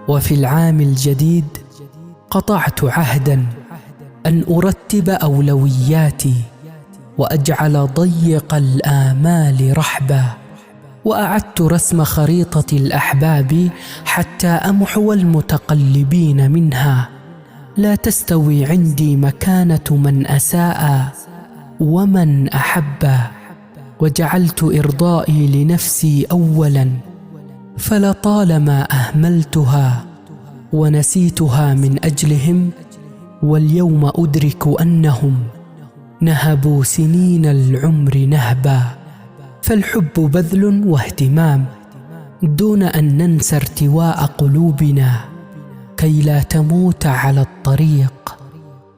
وفي العام الجديد قطعت عهدا أن أرتب أولوياتي وأجعل ضيق الآمال رحبا، وأعدت رسم خريطة الأحباب حتى أمحو المتقلبين منها. لا تستوي عندي مكانة من أساء ومن أحب، وجعلت إرضائي لنفسي أولا، فلطالما أهملتها ونسيتها من أجلهم، واليوم أدرك أنهم نهبوا سنين العمر نهبا. فالحب بذل واهتمام دون أن ننسى ارتواء قلوبنا، كي لا تموت على الطريق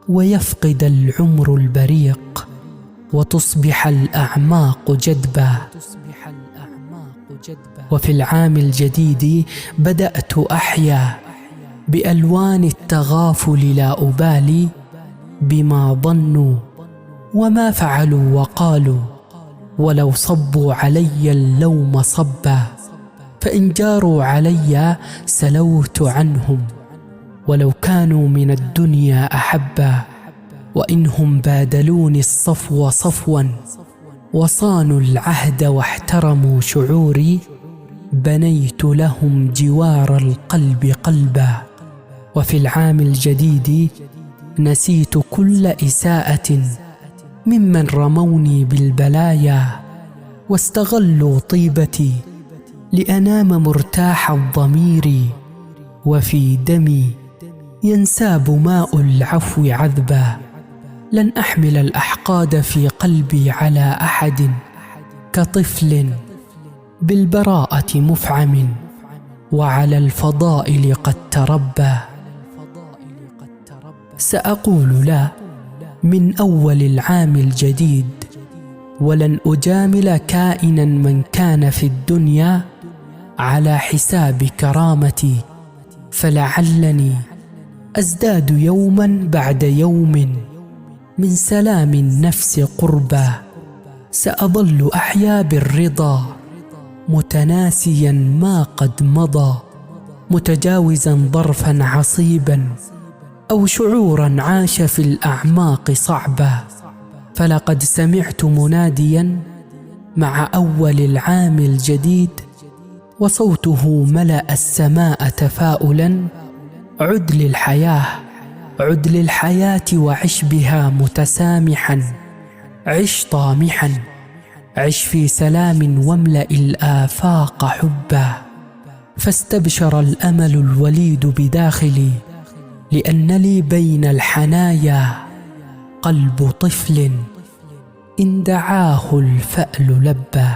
ويفقد العمر البريق، وتصبح الأعماق جدبا. وفي العام الجديد بدأت أحيا بألوان التغافل، لا أبالي بما ظنوا وما فعلوا وقالوا، ولو صبوا علي اللوم صبا، فإن جاروا علي سلوت عنهم، ولو كانوا من الدنيا أحبا، وإنهم بادلوني الصفو صفوا، وصانوا العهد واحترموا شعوري، بنيت لهم جوار القلب قلبا. وفي العام الجديد نسيت كل إساءة ممن رموني بالبلايا، واستغلوا طيبتي لأنام مرتاح الضمير، وفي دمي ينساب ماء العفو عذبا. لن أحمل الأحقاد في قلبي على أحد، كطفل بالبراءة مفعم، وعلى الفضائل قد تربى. سأقول لا من أول العام الجديد، ولن أجامل كائنا من كان في الدنيا على حساب كرامتي، فلعلني أزداد يوما بعد يوم من سلام النفس قربا. سأظل أحيا بالرضا متناسيا ما قد مضى، متجاوزا ظرفا عصيبا أو شعورا عاش في الأعماق صعبا. فلقد سمعت مناديا مع أول العام الجديد، وصوته ملأ السماء تفاؤلا: عد للحياة، عد للحياة وعش بها متسامحا، عش طامحا، عش في سلام واملأ الآفاق حبا. فاستبشر الأمل الوليد بداخلي، لأن لي بين الحنايا قلب طفل إن دعاه الفأل لبى.